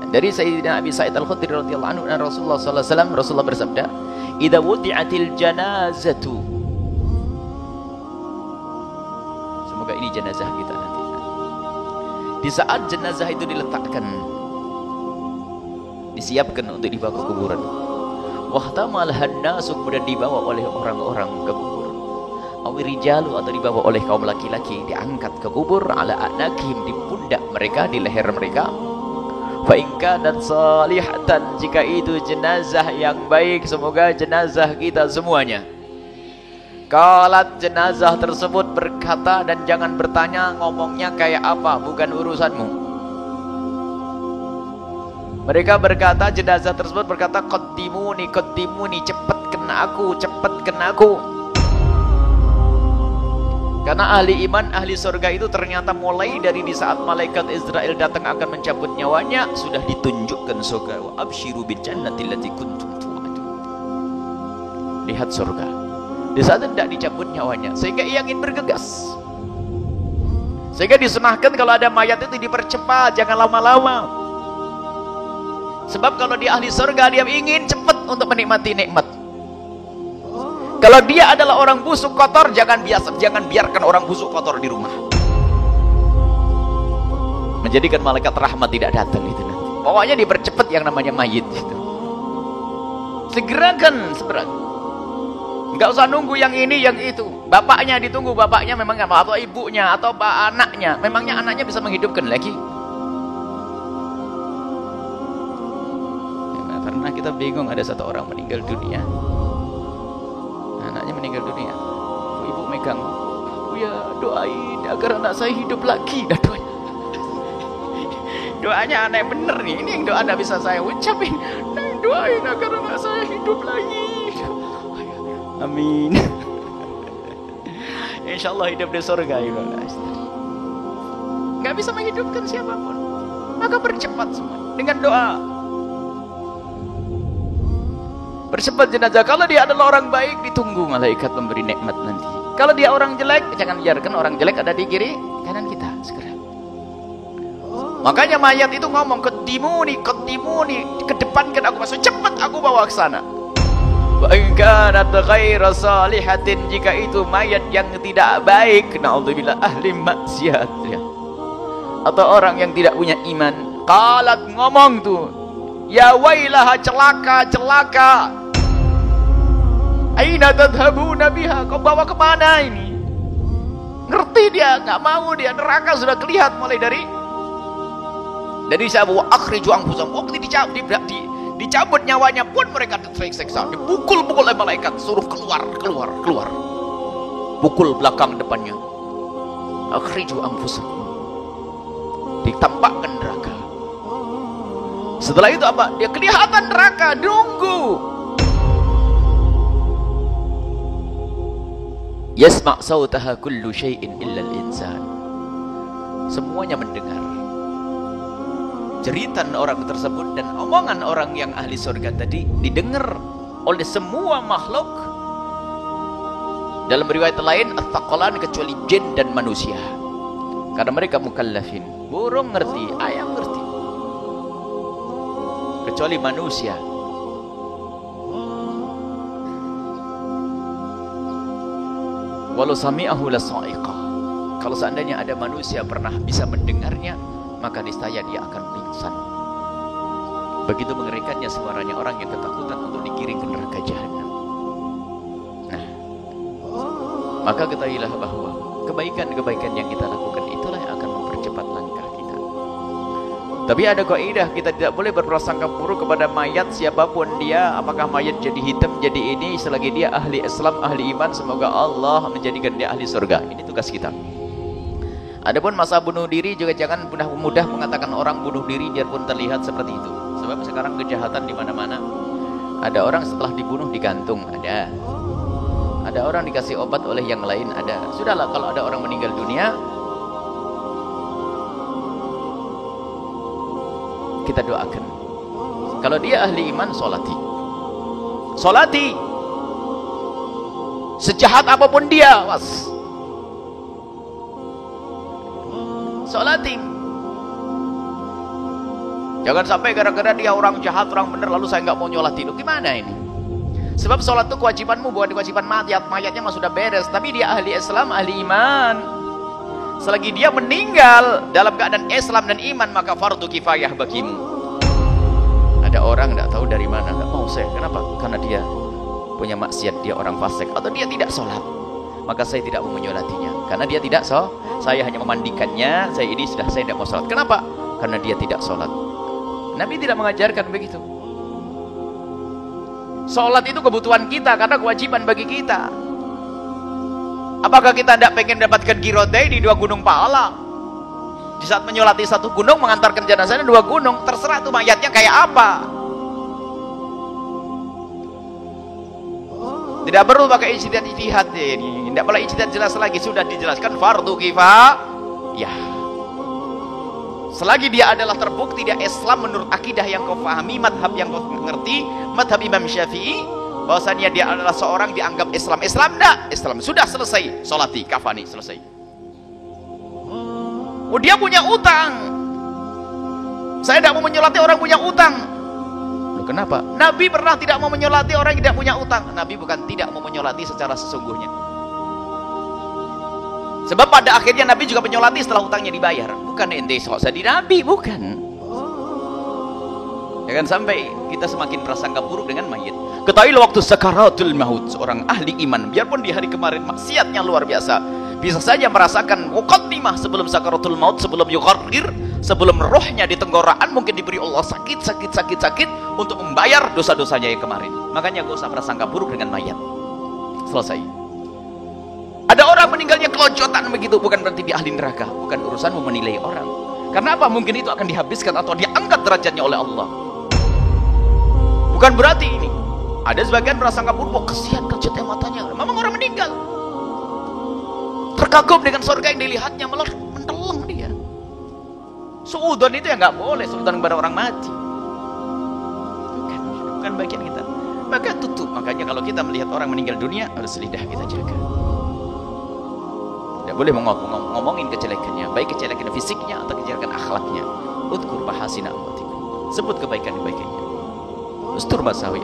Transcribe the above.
Dari Sayyidina Abi Sa'id Al-Khudri radhiyallahu anhu, Rasulullah sallallahu alaihi wasallam, Rasulullah bersabda, "Idza wudi'atil janazatu." Semoga ini jenazah kita nanti. Di saat jenazah itu diletakkan, disiapkan untuk dibawa ke kuburan. Wahtamal hannasu, kemudian dibawa oleh orang-orang ke kubur. Awirijalu, atau dibawa oleh kaum laki-laki, diangkat ke kubur, ala anakim, di pundak mereka, di leher mereka. Fa in kanat salihatan, jika itu jenazah yang baik, semoga jenazah kita semuanya. Qalat, jenazah tersebut berkata, dan jangan bertanya ngomongnya kayak apa, bukan urusanmu. Mereka berkata, jenazah tersebut berkata, qaddimuni, qaddimuni, cepatkan aku, cepatkan aku. Karena ahli iman, ahli surga itu ternyata mulai dari di saat malaikat Israel datang akan mencabut nyawanya, sudah ditunjukkan surga. Wa absyiru bil jannati allati kuntum tu'adun. Lihat surga. Di saat tidak dicabut nyawanya, sehingga ia ingin bergegas. Sehingga disunahkan kalau ada mayat itu dipercepat, jangan lama-lama. Sebab kalau dia ahli surga, dia ingin cepat untuk menikmati nikmat. Kalau dia adalah orang busuk kotor, jangan biarkan orang busuk kotor di rumah. Menjadikan malaikat rahmat tidak datang itu nanti. Pokoknya dipercepat yang namanya mayit itu. Segerakan, segera. Enggak usah nunggu yang ini, yang itu. Bapaknya ditunggu, bapaknya memang enggak, atau ibunya, atau anaknya. Memangnya anaknya bisa menghidupkan lagi? Ya, karena kita bingung, ada satu orang meninggal dunia. Anaknya meninggal dunia, ibu megang, "Ya doain agar anak saya hidup lagi." Dah doanya aneh bener nih. Ini yang doa tidak bisa saya ucapin. Doain agar anak saya hidup lagi. Amin. Insya Allah hidup di surga ya. Nggak bisa menghidupkan siapapun, maka percepat semua dengan doa. Percepat jenazah. Kalau dia adalah orang baik, ditunggu malaikat memberi nikmat nanti. Kalau dia orang jelek, jangan biarkan orang jelek ada di kiri kanan kita. Segera. Makanya mayat itu ngomong, "Qaddimuni, qaddimuni, kedepankan aku, masuk cepat aku bawa ke sana." Wa in kanat ghaira salihatin, jika itu mayat yang tidak baik, na'udzubillah, ahli maksiat ya, atau orang yang tidak punya iman. Qalat, ngomong tuh, "Ya wailaha, celaka, celaka. Aina tadhabuna biha?" Kau bawa kemana ini? Ngerti dia, nggak mau dia, neraka sudah kelihatan mulai dari siapa? Wa akhriju anfusakum. Waktu dicabut nyawanya pun mereka tersiksa, dipukul-pukul oleh malaikat, suruh keluar. Pukul belakang depannya. Akhriju anfusakum. Ditampakkan neraka. Setelah itu apa? Dia kelihatan neraka, nunggu. Yasma' sautaha kullu syai'in illa al-insan. Semuanya mendengar jeritan orang tersebut, dan omongan orang yang ahli surga tadi didengar oleh semua makhluk. Dalam riwayat lain, at-thaqalan, kecuali jin dan manusia. Karena mereka mukallafin. Burung ngerti, ayam ngerti. Kecuali manusia. Walau sami'ahu lasa'iqah. Kalau seandainya ada manusia pernah bisa mendengarnya, maka niscaya dia akan pingsan. Begitu mengerikannya suaranya orang yang ketakutan untuk digiring ke neraka jahanam. Nah, maka ketahuilah bahwa kebaikan-kebaikan yang kita lakukan itulah yang akan mempercepat langkah kita. Tapi ada kaidah, kita tidak boleh berprasangka buruk kepada mayat siapapun dia. Apakah mayat jadi hitam, jadi ini, selagi dia ahli Islam, ahli iman, semoga Allah menjadikan dia ahli surga. Ini tugas kita. Adapun masa bunuh diri juga jangan mudah mengatakan orang bunuh diri biarpun terlihat seperti itu. Sebab sekarang kejahatan di mana-mana. Ada orang setelah dibunuh digantung, ada. Ada orang dikasih obat oleh yang lain, ada. Sudahlah, kalau ada orang meninggal dunia, kita doakan. Kalau dia ahli iman, solati. Solati. Sejahat apapun dia, was. Solati. Jangan sampai gara-gara dia orang jahat, orang bener, lalu saya nggak mau nyolati. Lu gimana ini? Sebab sholat itu kewajibanmu, bukan kewajiban mayatnya mah sudah beres. Tapi dia ahli Islam, ahli iman. Selagi dia meninggal dalam keadaan Islam dan iman, maka fardu kifayah bagimu. Ada orang nggak tahu dari mana, nggak mau saya. Kenapa? Karena dia punya maksiat, dia orang fasik, atau dia tidak sholat, maka saya tidak mau menyolatinya. Karena dia tidak sholat, saya hanya memandikannya. Saya tidak mau sholat. Kenapa? Karena dia tidak sholat. Nabi tidak mengajarkan begitu. Sholat itu kebutuhan kita, karena kewajiban bagi kita. Apakah kita tidak pengen dapatkan girodai di 2 gunung pahala? Di saat menyolati 1 gunung, mengantarkan jenazahnya 2 gunung, terserah tuh mayatnya kayak apa. Tidak perlu pakai ijtihad ini. Tidak boleh ijtihad, jelas lagi, sudah dijelaskan fardu kifayah. Selagi dia adalah terbukti dia Islam menurut akidah yang kau pahami, madhab yang kau mengerti, madhab Imam Syafi'i, bahwasanya dia adalah seorang dianggap Islam. Enggak, Islam sudah selesai, sholati, kafani, selesai. Oh, dia punya utang, saya tidak mau menyolati orang punya utang. Loh, kenapa? Nabi pernah tidak mau menyolati orang yang tidak punya utang. Nabi bukan tidak mau menyolati secara sesungguhnya, sebab pada akhirnya Nabi juga menyolati setelah utangnya dibayar. Bukan ente sok jadi Nabi, bukan. Jangan sampai kita semakin prasangka buruk dengan mayit. Ketahuilah waktu sakaratul maut, seorang ahli iman, biarpun di hari kemarin maksiatnya luar biasa, bisa saja merasakan muqaddimah sebelum sakaratul maut, sebelum yughargir, sebelum rohnya di tenggorokan, mungkin diberi Allah sakit untuk membayar dosa-dosanya yang kemarin. Makanya gak usah prasangka buruk dengan mayat. Selesai. Ada orang meninggalnya kelojotan begitu, bukan berarti dia ahli neraka. Bukan urusanmu menilai orang. Karena apa? Mungkin itu akan dihabiskan atau diangkat derajatnya oleh Allah. Bukan berarti ini. Ada sebagian prasangka buruk, oh, kesian kejutnya matanya. Memang orang meninggal, terkagum dengan surga yang dilihatnya, malah menteleng dia. Suudon itu ya nggak boleh, suudon kepada orang mati. Bukan bagian kita. Maka tutup. Makanya kalau kita melihat orang meninggal dunia, harus lidah kita jaga. Tidak boleh ngomongin kejelekannya, baik kejelekan fisiknya atau kejelekan akhlaknya. Udkur bahasina amwatikum, sebut kebaikan-kebaikannya. Ustur basawi,